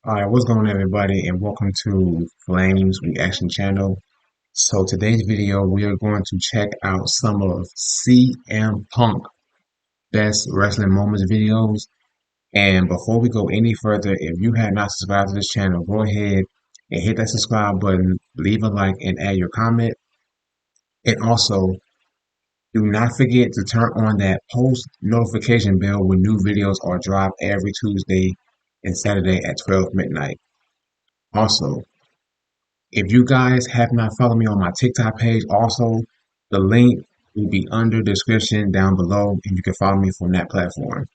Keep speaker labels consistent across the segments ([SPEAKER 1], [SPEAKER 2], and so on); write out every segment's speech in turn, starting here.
[SPEAKER 1] Alright, what's going on everybody and welcome to Flames Reaction Channel. So today's video we are going to check out some of CM Punk best wrestling moments videos. And before we go any further, if you have not subscribed to this channel, go ahead and hit that subscribe button, leave a like and add your comment. And also do not forget to turn on that post notification bell when new videos are dropped every Tuesday and Saturday at 12 midnight. Also, if you guys have not followed me on my TikTok page, also the link will be under the description down below, and you can follow me from that platform.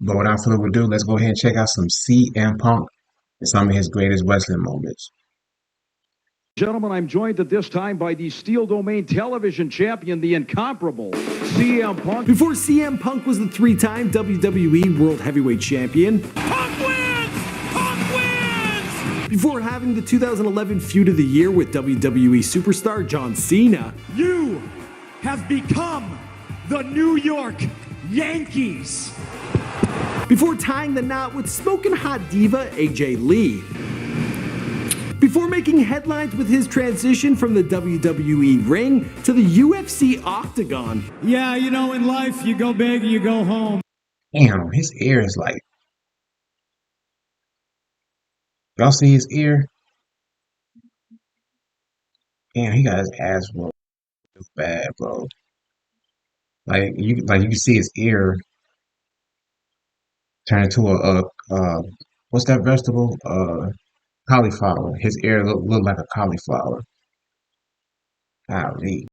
[SPEAKER 1] But without further ado, let's go ahead and check out some CM Punk and some of his greatest wrestling moments.
[SPEAKER 2] Gentlemen, I'm joined at this time by the Steel Domain Television Champion, the incomparable CM Punk.
[SPEAKER 3] Before CM Punk was the three-time WWE World Heavyweight Champion.
[SPEAKER 4] Punk wins! Punk wins!
[SPEAKER 3] Before having the 2011 Feud of the Year with WWE superstar John Cena.
[SPEAKER 4] You have become the New York Yankees.
[SPEAKER 3] Before tying the knot with smoking hot diva AJ Lee. Before making headlines with his transition from the WWE ring to the UFC octagon.
[SPEAKER 4] Yeah, you know, in life, you go big or you go home.
[SPEAKER 1] Damn, his ear is like... Y'all see his ear? Damn, he got his ass whooped bad, bro. Like you can see his ear turn into a what's that vegetable? Cauliflower. His ear look like a cauliflower. Golly.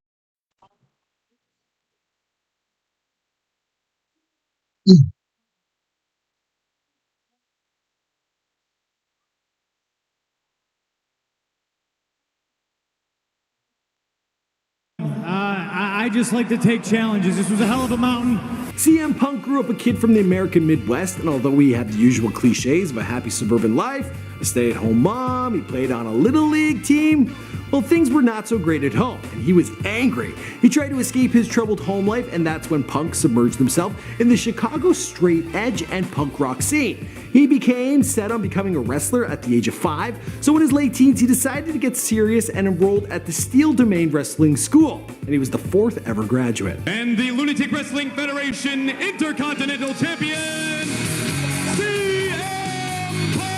[SPEAKER 4] I just like to take challenges. This was a hell of a mountain.
[SPEAKER 3] CM Punk grew up a kid from the American Midwest, and although he had the usual cliches of a happy suburban life, a stay-at-home mom, he played on a little league team, well, things were not so great at home, and he was angry. He tried to escape his troubled home life, and that's when Punk submerged himself in the Chicago straight edge and punk rock scene. He became set on becoming a wrestler at the age of 5, so in his late teens he decided to get serious and enrolled at the Steel Domain Wrestling School, and he was the 4th ever graduate.
[SPEAKER 4] And the Lunatic Wrestling Federation Intercontinental Champion, CM Punk!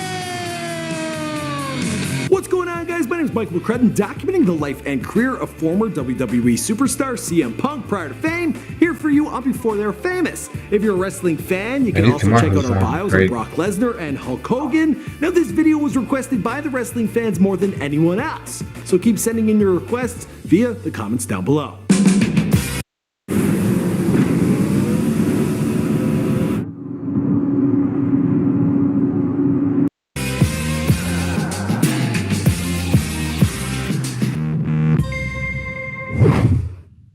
[SPEAKER 3] What's going on, guys? My name is Michael McCrudden, documenting the life and career of former WWE superstar CM Punk prior to fame, here for you on Before They're Famous. If you're a wrestling fan, you can also check out our bios of Brock Lesnar and Hulk Hogan. Now, this video was requested by the wrestling fans more than anyone else, so keep sending in your requests via the comments down below.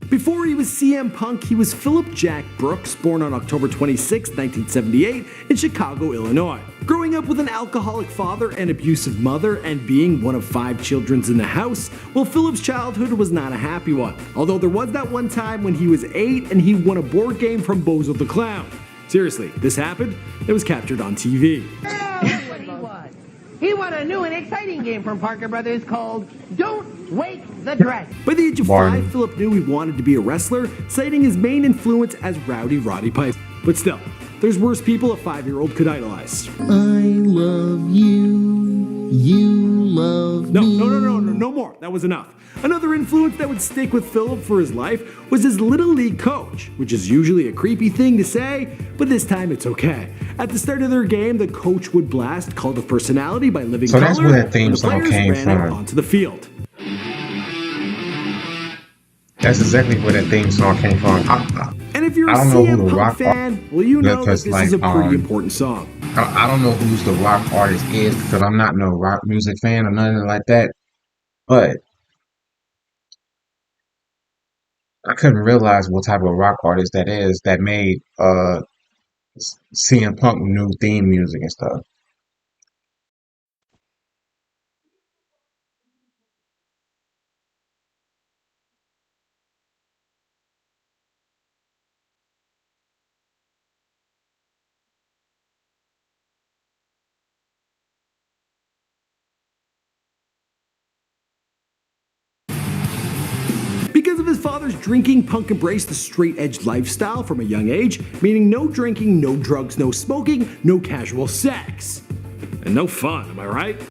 [SPEAKER 3] Before he was CM Punk, he was Philip Jack Brooks, born on October 26, 1978, in Chicago, Illinois. Growing up with an alcoholic father and abusive mother, and being one of 5 children in the house, well, Philip's childhood was not a happy one. Although there was that one time when he was 8 and he won a board game from Bozo the Clown. Seriously, this happened. It was captured on TV.
[SPEAKER 5] He won a new and exciting game from Parker Brothers called Don't Wake the Dress.
[SPEAKER 3] By the age of 5, Philip knew he wanted to be a wrestler, citing his main influence as Rowdy Roddy Piper. But still, there's worse people a 5-year-old could idolize.
[SPEAKER 6] I love you, you love me.
[SPEAKER 3] No more. That was enough. Another influence that would stick with Philip for his life was his Little League coach, which is usually a creepy thing to say, but this time it's okay. At the start of their game, the coach would blast Cult of Personality by Living Colour,
[SPEAKER 1] that's where that theme
[SPEAKER 3] and the
[SPEAKER 1] song
[SPEAKER 3] players
[SPEAKER 1] came
[SPEAKER 3] ran out
[SPEAKER 1] from.
[SPEAKER 3] onto the field.
[SPEAKER 1] That's exactly where that theme song came from.
[SPEAKER 3] And if you're a
[SPEAKER 1] I don't know who
[SPEAKER 3] CM
[SPEAKER 1] the
[SPEAKER 3] Punk
[SPEAKER 1] rock
[SPEAKER 3] fan, well, you know that
[SPEAKER 1] because,
[SPEAKER 3] this
[SPEAKER 1] like,
[SPEAKER 3] is a pretty important song.
[SPEAKER 1] I don't know who's the rock artist is because I'm not no rock music fan or nothing like that. But I couldn't realize what type of rock artist that is that made CM Punk new theme music and stuff.
[SPEAKER 3] father's drinking, Punk embraced the straight-edge lifestyle from a young age, meaning no drinking, no drugs, no smoking, no casual sex. And no fun, am I right?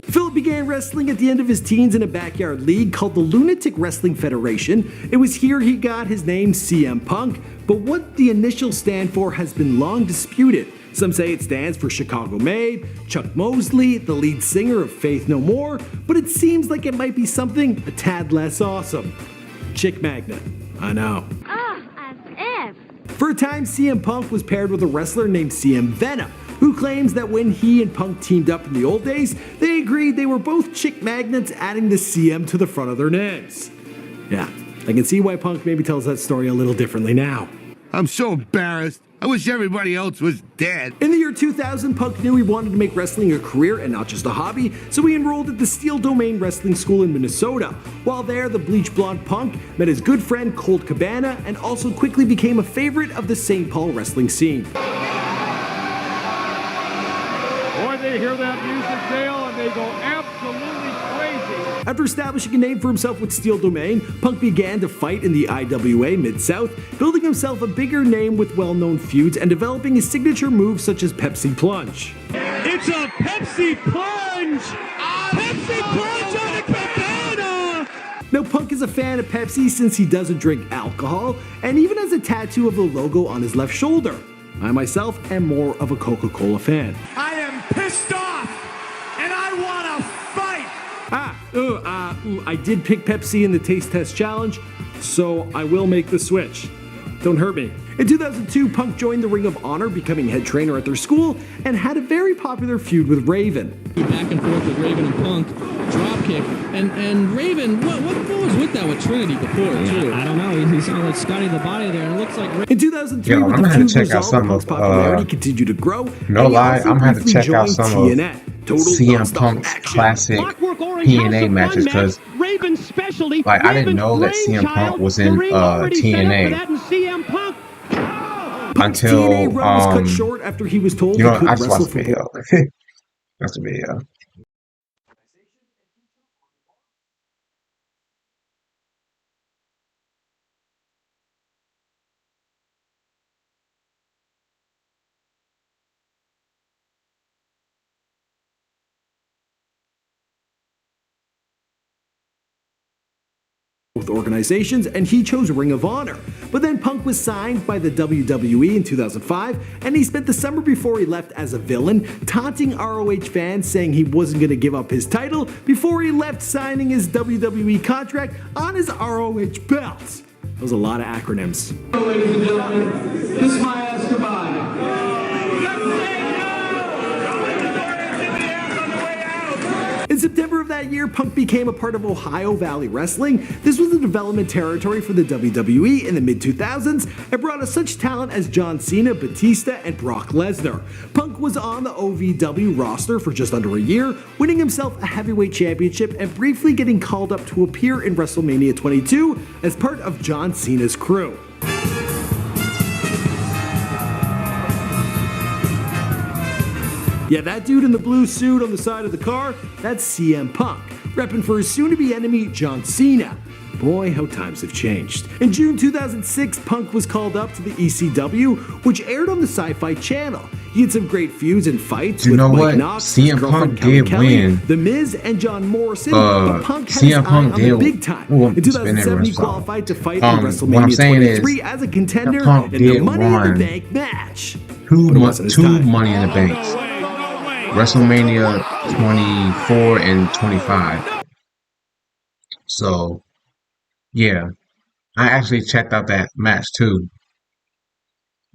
[SPEAKER 3] Philip began wrestling at the end of his teens in a backyard league called the Lunatic Wrestling Federation. It was here he got his name CM Punk, but what the initials stand for has been long disputed. Some say it stands for Chicago Made, Chuck Mosley, the lead singer of Faith No More, but it seems like it might be something a tad less awesome. Chick Magnet. I know.
[SPEAKER 7] As if.
[SPEAKER 3] For a time, CM Punk was paired with a wrestler named CM Venom, who claims that when he and Punk teamed up in the old days, they agreed they were both chick magnets, adding the CM to the front of their names. Yeah, I can see why Punk maybe tells that story a little differently now.
[SPEAKER 8] I'm so embarrassed. I wish everybody else was dead.
[SPEAKER 3] In the year 2000, Punk knew he wanted to make wrestling a career and not just a hobby, so he enrolled at the Steel Domain Wrestling School in Minnesota. While there, the bleach blonde Punk met his good friend Colt Cabana and also quickly became a favorite of the St. Paul wrestling scene.
[SPEAKER 2] Boy, they hear that music, Dale, and they go absolutely crazy.
[SPEAKER 3] After establishing a name for himself with Steel Domain, Punk began to fight in the IWA Mid-South, building himself a bigger name with well-known feuds and developing his signature moves such as Pepsi Plunge.
[SPEAKER 4] It's a Pepsi Plunge! Pepsi Plunge on the Cabana!
[SPEAKER 3] Now, Punk is a fan of Pepsi since he doesn't drink alcohol and even has a tattoo of the logo on his left shoulder. I myself am more of a Coca-Cola fan.
[SPEAKER 4] I am pissed off, and I want to fight!
[SPEAKER 3] I did pick Pepsi in the taste test challenge, so I will make the switch. Don't hurt me. In 2002, Punk joined the Ring of Honor, becoming head trainer at their school, and had a very popular feud with Raven.
[SPEAKER 9] Back and forth with Raven and Punk, dropkick, and Raven, what was with that with Trinity before, too?
[SPEAKER 10] I don't know, he sounded like Scotty the Body there, and it looks like...
[SPEAKER 3] In 2003,
[SPEAKER 1] Yo,
[SPEAKER 3] with
[SPEAKER 1] I'm
[SPEAKER 3] the
[SPEAKER 1] gonna
[SPEAKER 3] feud
[SPEAKER 1] check out
[SPEAKER 3] resolved,
[SPEAKER 1] some
[SPEAKER 3] Punk's
[SPEAKER 1] of,
[SPEAKER 3] popularity continued to grow.
[SPEAKER 1] no
[SPEAKER 3] and he
[SPEAKER 1] lie,
[SPEAKER 3] also
[SPEAKER 1] I'm gonna have to
[SPEAKER 3] briefly
[SPEAKER 1] check out
[SPEAKER 3] joined
[SPEAKER 1] some of
[SPEAKER 3] TNA. Total
[SPEAKER 1] CM
[SPEAKER 3] nonstop
[SPEAKER 1] Punk's
[SPEAKER 3] action.
[SPEAKER 1] classic TNA matches because, like, I didn't know that CM Punk was in TNA until
[SPEAKER 3] TNA run was cut short after he was told
[SPEAKER 1] you know,
[SPEAKER 3] he couldn't
[SPEAKER 1] I just
[SPEAKER 3] wrestle
[SPEAKER 1] watched the
[SPEAKER 3] for
[SPEAKER 1] video. That's the video.
[SPEAKER 3] both organizations, and he chose Ring of Honor. But then Punk was signed by the WWE in 2005, and he spent the summer before he left as a villain, taunting ROH fans, saying he wasn't going to give up his title before he left, signing his WWE contract on his ROH belt. That was a lot of acronyms.
[SPEAKER 2] Ladies and gentlemen, this is my ass goodbye.
[SPEAKER 3] In September of that year, Punk became a part of Ohio Valley Wrestling. This was the development territory for the WWE in the mid-2000s and brought us such talent as John Cena, Batista, and Brock Lesnar. Punk was on the OVW roster for just under a year, winning himself a heavyweight championship and briefly getting called up to appear in WrestleMania 22 as part of John Cena's crew. Yeah, that dude in the blue suit on the side of the car, that's CM Punk, repping for his soon-to-be enemy, John Cena. Boy, how times have changed. In June 2006, Punk was called up to the ECW, which aired on the Sci-Fi Channel. He had some great feuds and fights with Mike Knox,
[SPEAKER 1] CM Punk did win.
[SPEAKER 3] The Miz, and John Morrison, but Punk had his eye on the big time. In 2007, he qualified to fight in WrestleMania 23 as a contender in the Money in the Bank match.
[SPEAKER 1] Two Money in the Banks. WrestleMania 24 and 25. So, yeah, I actually checked out that match too.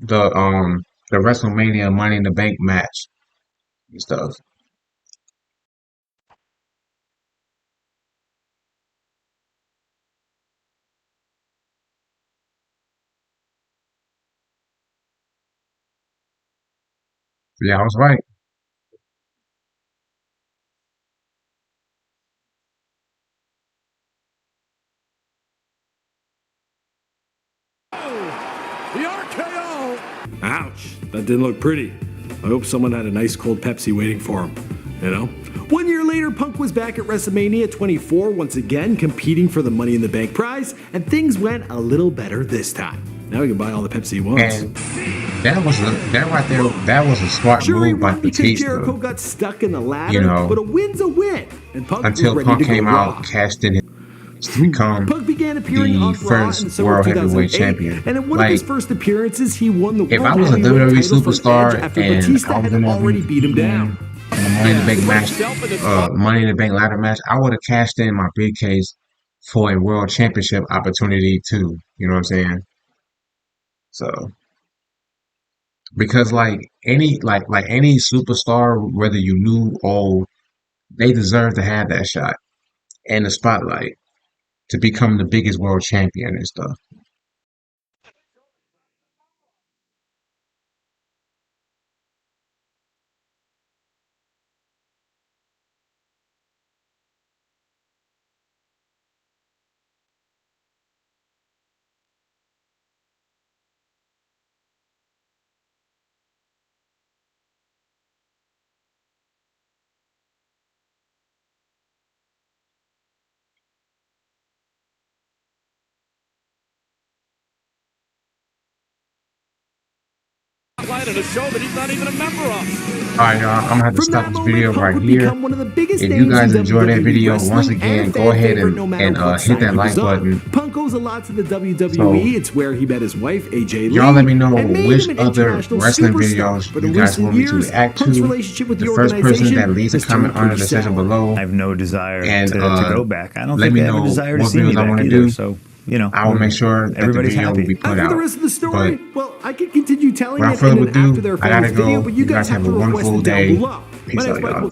[SPEAKER 1] The WrestleMania Money in the Bank match and stuff. Yeah, I was right.
[SPEAKER 3] The RKO! Ouch, that didn't look pretty. I hope someone had a nice cold Pepsi waiting for him, you know? 1 year later, later, Punk was back at WrestleMania 24 once again, competing for the Money in the Bank prize, and things went a little better this time. Now he can buy all the Pepsi he wants.
[SPEAKER 1] And that right there, that was a smart
[SPEAKER 3] Sure, he
[SPEAKER 1] move by
[SPEAKER 3] won because
[SPEAKER 1] Batista.
[SPEAKER 3] Jericho got stuck in the ladder,
[SPEAKER 1] You know,
[SPEAKER 3] but a win's a win, and Punk
[SPEAKER 1] until
[SPEAKER 3] was ready
[SPEAKER 1] Punk
[SPEAKER 3] to go
[SPEAKER 1] came
[SPEAKER 3] raw.
[SPEAKER 1] out, cashed in to become
[SPEAKER 3] Punk began appearing
[SPEAKER 1] the
[SPEAKER 3] on Raw in
[SPEAKER 1] first
[SPEAKER 3] the summer of
[SPEAKER 1] world heavyweight
[SPEAKER 3] 2008,
[SPEAKER 1] champion.
[SPEAKER 3] and in one of his first appearances, he won the
[SPEAKER 1] if
[SPEAKER 3] World
[SPEAKER 1] I was a
[SPEAKER 3] Heavyweight
[SPEAKER 1] WWE
[SPEAKER 3] title from
[SPEAKER 1] superstar
[SPEAKER 3] Edge after
[SPEAKER 1] and
[SPEAKER 3] Batista
[SPEAKER 1] I was
[SPEAKER 3] had
[SPEAKER 1] in
[SPEAKER 3] already beat him down.
[SPEAKER 1] in the Money in the Bank match, Money in the Bank ladder match, I would have cashed in my briefcase for a world championship opportunity too. You know what I'm saying? So because like any superstar, whether you new or old, they deserve to have that shot and the spotlight to become the biggest world champion and stuff.
[SPEAKER 4] At a show that he's not even a member of.
[SPEAKER 1] Alright, y'all, I'm gonna have to
[SPEAKER 3] From
[SPEAKER 1] stop
[SPEAKER 3] that
[SPEAKER 1] this
[SPEAKER 3] moment,
[SPEAKER 1] video
[SPEAKER 3] Punk
[SPEAKER 1] right
[SPEAKER 3] would
[SPEAKER 1] here.
[SPEAKER 3] become one of the biggest
[SPEAKER 1] If you
[SPEAKER 3] names
[SPEAKER 1] guys
[SPEAKER 3] in
[SPEAKER 1] enjoyed that
[SPEAKER 3] WWE
[SPEAKER 1] video,
[SPEAKER 3] wrestling
[SPEAKER 1] once again,
[SPEAKER 3] and
[SPEAKER 1] go
[SPEAKER 3] fan
[SPEAKER 1] ahead
[SPEAKER 3] favorite no matter
[SPEAKER 1] and
[SPEAKER 3] what
[SPEAKER 1] hit
[SPEAKER 3] side
[SPEAKER 1] that
[SPEAKER 3] he
[SPEAKER 1] like
[SPEAKER 3] was on.
[SPEAKER 1] button.
[SPEAKER 3] Punk owes a lot to the WWE.
[SPEAKER 1] So,
[SPEAKER 3] It's where he met his wife, AJ Lee.
[SPEAKER 1] y'all let me know
[SPEAKER 3] and made
[SPEAKER 1] which
[SPEAKER 3] him an
[SPEAKER 1] other
[SPEAKER 3] international
[SPEAKER 1] wrestling
[SPEAKER 3] superstar.
[SPEAKER 1] videos
[SPEAKER 3] But
[SPEAKER 1] you
[SPEAKER 3] in
[SPEAKER 1] guys
[SPEAKER 3] recent
[SPEAKER 1] want me to
[SPEAKER 3] years,
[SPEAKER 1] react
[SPEAKER 3] Punk's
[SPEAKER 1] to.
[SPEAKER 3] relationship with
[SPEAKER 1] The
[SPEAKER 3] the
[SPEAKER 1] first person
[SPEAKER 3] organization
[SPEAKER 1] that leaves a
[SPEAKER 3] has
[SPEAKER 1] comment
[SPEAKER 3] turned
[SPEAKER 1] under the
[SPEAKER 3] pretty
[SPEAKER 1] section
[SPEAKER 3] sour.
[SPEAKER 1] below.
[SPEAKER 11] I have no desire
[SPEAKER 1] And
[SPEAKER 11] to go back. I don't
[SPEAKER 1] let
[SPEAKER 11] think
[SPEAKER 1] me
[SPEAKER 11] I have a
[SPEAKER 1] know
[SPEAKER 11] desire to
[SPEAKER 1] what
[SPEAKER 11] see me
[SPEAKER 1] videos I
[SPEAKER 11] back
[SPEAKER 1] want to
[SPEAKER 11] either.
[SPEAKER 1] do.
[SPEAKER 11] So, you know,
[SPEAKER 1] I will make sure that the
[SPEAKER 11] everybody's
[SPEAKER 1] video will
[SPEAKER 11] happy.
[SPEAKER 1] be put
[SPEAKER 3] And for
[SPEAKER 1] out.
[SPEAKER 3] the rest of the story,
[SPEAKER 1] But
[SPEAKER 3] well, I can continue telling
[SPEAKER 1] without
[SPEAKER 3] it
[SPEAKER 1] further
[SPEAKER 3] in and after
[SPEAKER 1] ado,
[SPEAKER 3] their
[SPEAKER 1] I gotta
[SPEAKER 3] famous video,
[SPEAKER 1] go.
[SPEAKER 3] but you
[SPEAKER 1] You
[SPEAKER 3] guys
[SPEAKER 1] guys
[SPEAKER 3] have
[SPEAKER 1] have
[SPEAKER 3] to
[SPEAKER 1] a
[SPEAKER 3] request
[SPEAKER 1] wonderful
[SPEAKER 3] it down
[SPEAKER 1] day.
[SPEAKER 3] below. My
[SPEAKER 1] Peace
[SPEAKER 3] name's
[SPEAKER 1] out,
[SPEAKER 3] Michael.
[SPEAKER 1] y'all.